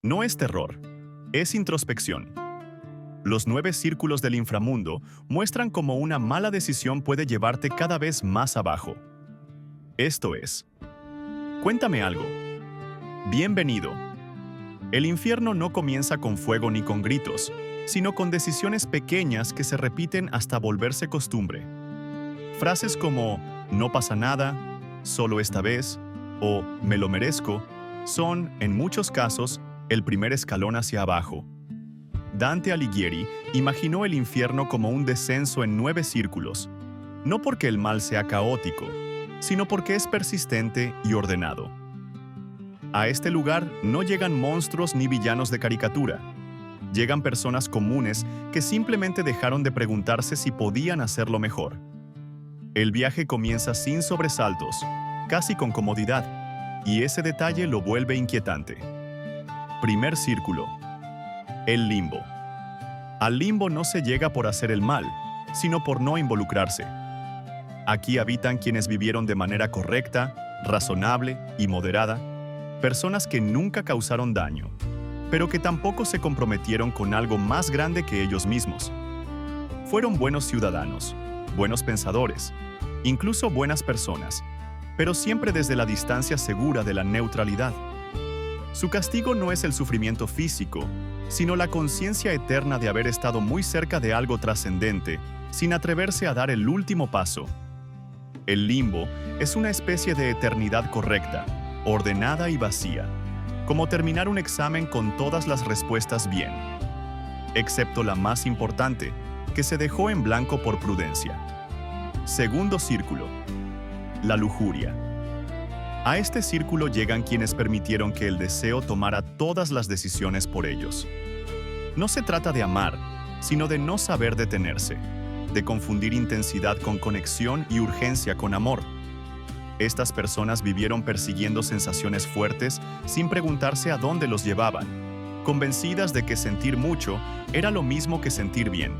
No es terror, es introspección. Los 9 círculos del inframundo muestran cómo una mala decisión puede llevarte cada vez más abajo. Esto es, cuéntame algo. Bienvenido. El infierno no comienza con fuego ni con gritos, sino con decisiones pequeñas que se repiten hasta volverse costumbre. Frases como "no pasa nada", "solo esta vez" o "me lo merezco" son, en muchos casos, el primer escalón hacia abajo. Dante Alighieri imaginó el infierno como un descenso en 9 círculos, no porque el mal sea caótico, sino porque es persistente y ordenado. A este lugar no llegan monstruos ni villanos de caricatura. Llegan personas comunes que simplemente dejaron de preguntarse si podían hacerlo mejor. El viaje comienza sin sobresaltos, casi con comodidad, y ese detalle lo vuelve inquietante. Primer círculo. El limbo. Al limbo no se llega por hacer el mal, sino por no involucrarse. Aquí habitan quienes vivieron de manera correcta, razonable y moderada, personas que nunca causaron daño, pero que tampoco se comprometieron con algo más grande que ellos mismos. Fueron buenos ciudadanos, buenos pensadores, incluso buenas personas, pero siempre desde la distancia segura de la neutralidad. Su castigo no es el sufrimiento físico, sino la conciencia eterna de haber estado muy cerca de algo trascendente, sin atreverse a dar el último paso. El limbo es una especie de eternidad correcta, ordenada y vacía, como terminar un examen con todas las respuestas bien, excepto la más importante, que se dejó en blanco por prudencia. Segundo círculo. La lujuria. A este círculo llegan quienes permitieron que el deseo tomara todas las decisiones por ellos. No se trata de amar, sino de no saber detenerse, de confundir intensidad con conexión y urgencia con amor. Estas personas vivieron persiguiendo sensaciones fuertes sin preguntarse a dónde los llevaban, convencidas de que sentir mucho era lo mismo que sentir bien.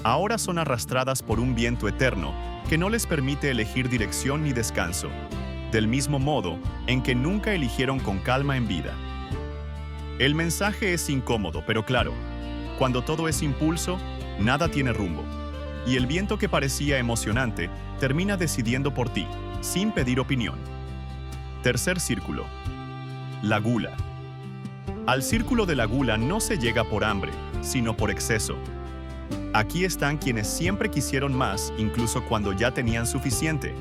Ahora son arrastradas por un viento eterno que no les permite elegir dirección ni descanso, del mismo modo en que nunca eligieron con calma en vida. El mensaje es incómodo, pero claro, cuando todo es impulso, nada tiene rumbo, y el viento que parecía emocionante termina decidiendo por ti, sin pedir opinión. Tercer círculo. La gula. Al círculo de la gula no se llega por hambre, sino por exceso. Aquí están quienes siempre quisieron más, incluso cuando ya tenían suficiente,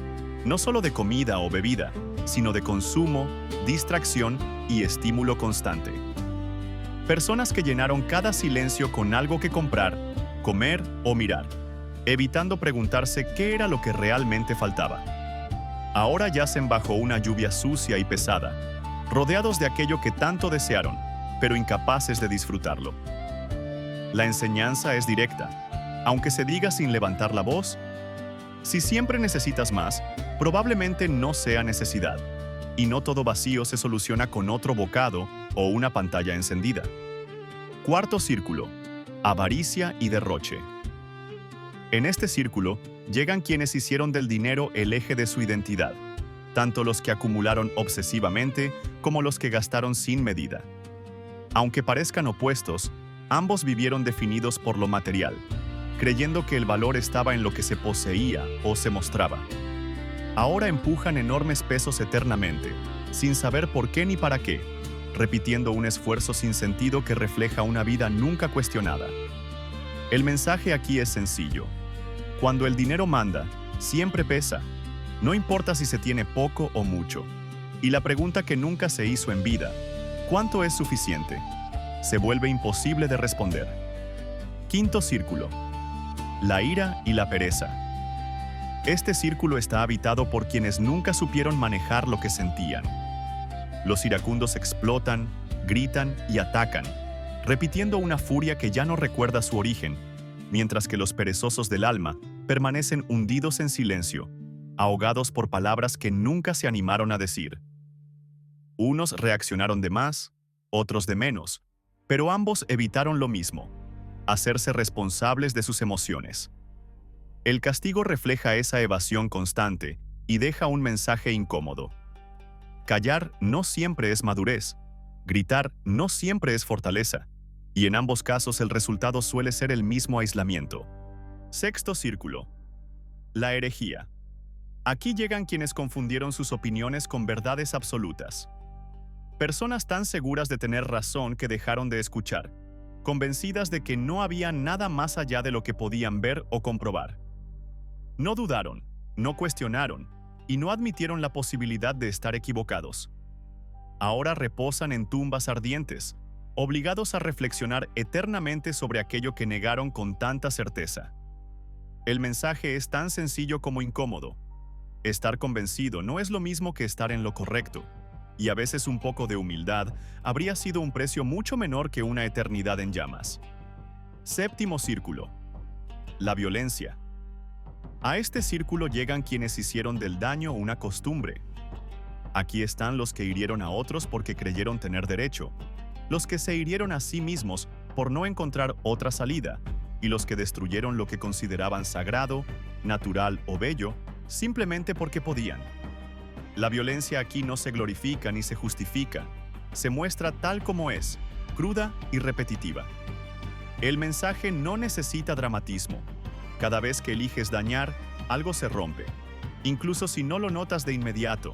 no solo de comida o bebida, sino de consumo, distracción y estímulo constante. Personas que llenaron cada silencio con algo que comprar, comer o mirar, evitando preguntarse qué era lo que realmente faltaba. Ahora yacen bajo una lluvia sucia y pesada, rodeados de aquello que tanto desearon, pero incapaces de disfrutarlo. La enseñanza es directa, aunque se diga sin levantar la voz. Si siempre necesitas más, probablemente no sea necesidad, y no todo vacío se soluciona con otro bocado o una pantalla encendida. Cuarto círculo. Avaricia y derroche. En este círculo llegan quienes hicieron del dinero el eje de su identidad, tanto los que acumularon obsesivamente como los que gastaron sin medida. Aunque parezcan opuestos, ambos vivieron definidos por lo material, creyendo que el valor estaba en lo que se poseía o se mostraba. Ahora empujan enormes pesos eternamente, sin saber por qué ni para qué, repitiendo un esfuerzo sin sentido que refleja una vida nunca cuestionada. El mensaje aquí es sencillo. Cuando el dinero manda, siempre pesa, no importa si se tiene poco o mucho. Y la pregunta que nunca se hizo en vida, ¿cuánto es suficiente?, se vuelve imposible de responder. Quinto círculo. La ira y la pereza. Este círculo está habitado por quienes nunca supieron manejar lo que sentían. Los iracundos explotan, gritan y atacan, repitiendo una furia que ya no recuerda su origen, mientras que los perezosos del alma permanecen hundidos en silencio, ahogados por palabras que nunca se animaron a decir. Unos reaccionaron de más, otros de menos, pero ambos evitaron lo mismo: hacerse responsables de sus emociones. El castigo refleja esa evasión constante y deja un mensaje incómodo. Callar no siempre es madurez, Gritar no siempre es fortaleza, y en ambos casos el resultado suele ser el mismo aislamiento. Sexto círculo. La herejía. Aquí llegan quienes confundieron sus opiniones con verdades absolutas. Personas tan seguras de tener razón que dejaron de escuchar, convencidas de que no había nada más allá de lo que podían ver o comprobar. No dudaron, no cuestionaron y no admitieron la posibilidad de estar equivocados. Ahora reposan en tumbas ardientes, obligados a reflexionar eternamente sobre aquello que negaron con tanta certeza. El mensaje es tan sencillo como incómodo. Estar convencido no es lo mismo que estar en lo correcto, y a veces un poco de humildad habría sido un precio mucho menor que una eternidad en llamas. Séptimo círculo. La violencia. A este círculo llegan quienes hicieron del daño una costumbre. Aquí están los que hirieron a otros porque creyeron tener derecho, los que se hirieron a sí mismos por no encontrar otra salida, y los que destruyeron lo que consideraban sagrado, natural o bello, simplemente porque podían. La violencia aquí no se glorifica ni se justifica, se muestra tal como es, cruda y repetitiva. El mensaje no necesita dramatismo. Cada vez que eliges dañar, algo se rompe, incluso si no lo notas de inmediato.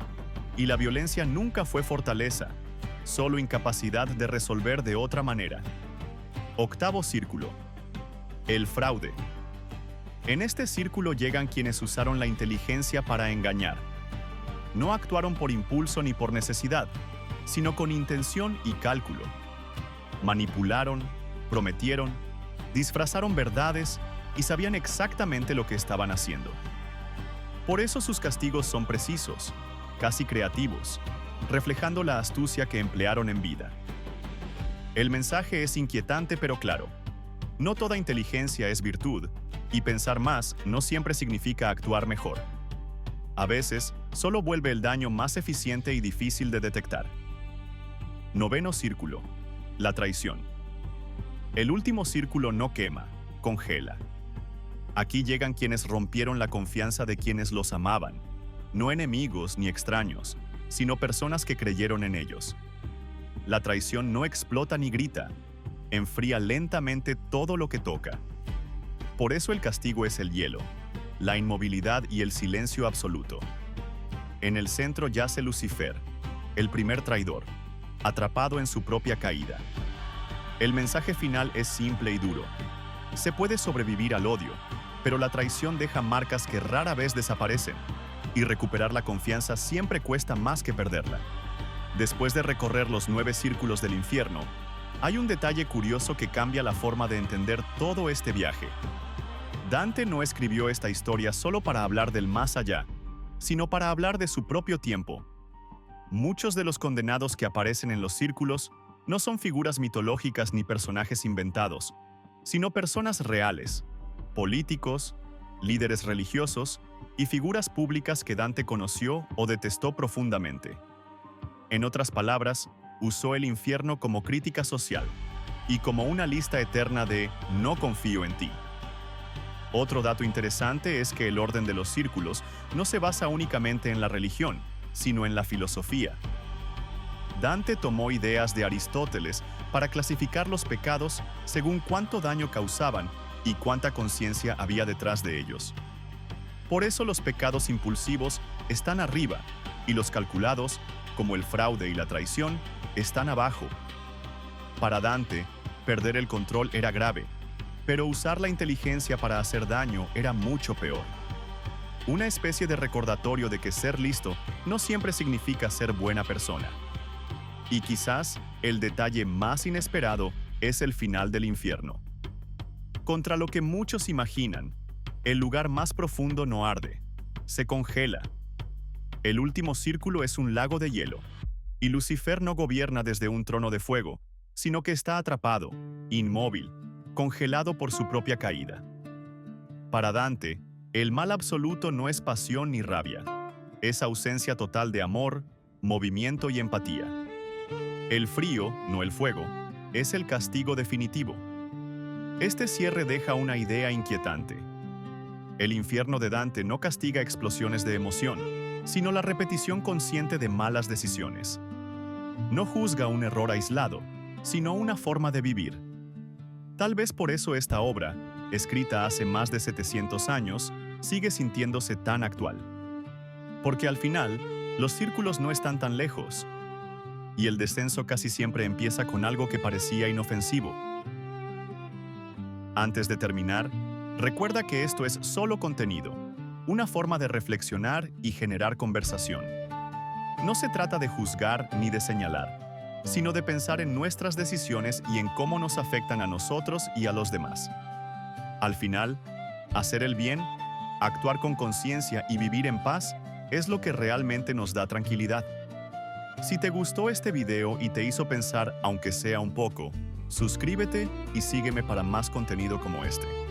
Y la violencia nunca fue fortaleza, solo incapacidad de resolver de otra manera. Octavo círculo. El fraude. En este círculo llegan quienes usaron la inteligencia para engañar. No actuaron por impulso ni por necesidad, sino con intención y cálculo. Manipularon, prometieron, disfrazaron verdades y sabían exactamente lo que estaban haciendo. Por eso sus castigos son precisos, casi creativos, reflejando la astucia que emplearon en vida. El mensaje es inquietante pero claro. No toda inteligencia es virtud, y pensar más no siempre significa actuar mejor. A veces, solo vuelve el daño más eficiente y difícil de detectar. Noveno círculo. La traición. El último círculo no quema, congela. Aquí llegan quienes rompieron la confianza de quienes los amaban, no enemigos ni extraños, sino personas que creyeron en ellos. La traición no explota ni grita, enfría lentamente todo lo que toca. Por eso el castigo es el hielo, la inmovilidad y el silencio absoluto. En el centro yace Lucifer, el primer traidor, atrapado en su propia caída. El mensaje final es simple y duro. Se puede sobrevivir al odio, pero la traición deja marcas que rara vez desaparecen, y recuperar la confianza siempre cuesta más que perderla. Después de recorrer los 9 círculos del infierno, hay un detalle curioso que cambia la forma de entender todo este viaje. Dante no escribió esta historia solo para hablar del más allá, sino para hablar de su propio tiempo. Muchos de los condenados que aparecen en los círculos no son figuras mitológicas ni personajes inventados, sino personas reales, políticos, líderes religiosos y figuras públicas que Dante conoció o detestó profundamente. En otras palabras, usó el infierno como crítica social y como una lista eterna de «no confío en ti». Otro dato interesante es que el orden de los círculos no se basa únicamente en la religión, sino en la filosofía. Dante tomó ideas de Aristóteles para clasificar los pecados según cuánto daño causaban y cuánta conciencia había detrás de ellos. Por eso los pecados impulsivos están arriba y los calculados, como el fraude y la traición, están abajo. Para Dante, perder el control era grave, pero usar la inteligencia para hacer daño era mucho peor. Una especie de recordatorio de que ser listo no siempre significa ser buena persona. Y quizás el detalle más inesperado es el final del infierno. Contra lo que muchos imaginan, el lugar más profundo no arde, se congela. El último círculo es un lago de hielo, y Lucifer no gobierna desde un trono de fuego, sino que está atrapado, inmóvil, congelado por su propia caída. Para Dante, el mal absoluto no es pasión ni rabia, es ausencia total de amor, movimiento y empatía. El frío, no el fuego, es el castigo definitivo. Este cierre deja una idea inquietante. El infierno de Dante no castiga explosiones de emoción, sino la repetición consciente de malas decisiones. No juzga un error aislado, sino una forma de vivir. Tal vez por eso esta obra, escrita hace más de 700 años, sigue sintiéndose tan actual. Porque al final, los círculos no están tan lejos, y el descenso casi siempre empieza con algo que parecía inofensivo. Antes de terminar, recuerda que esto es solo contenido, una forma de reflexionar y generar conversación. No se trata de juzgar ni de señalar, sino de pensar en nuestras decisiones y en cómo nos afectan a nosotros y a los demás. Al final, hacer el bien, actuar con conciencia y vivir en paz es lo que realmente nos da tranquilidad. Si te gustó este video y te hizo pensar, aunque sea un poco, suscríbete y sígueme para más contenido como este.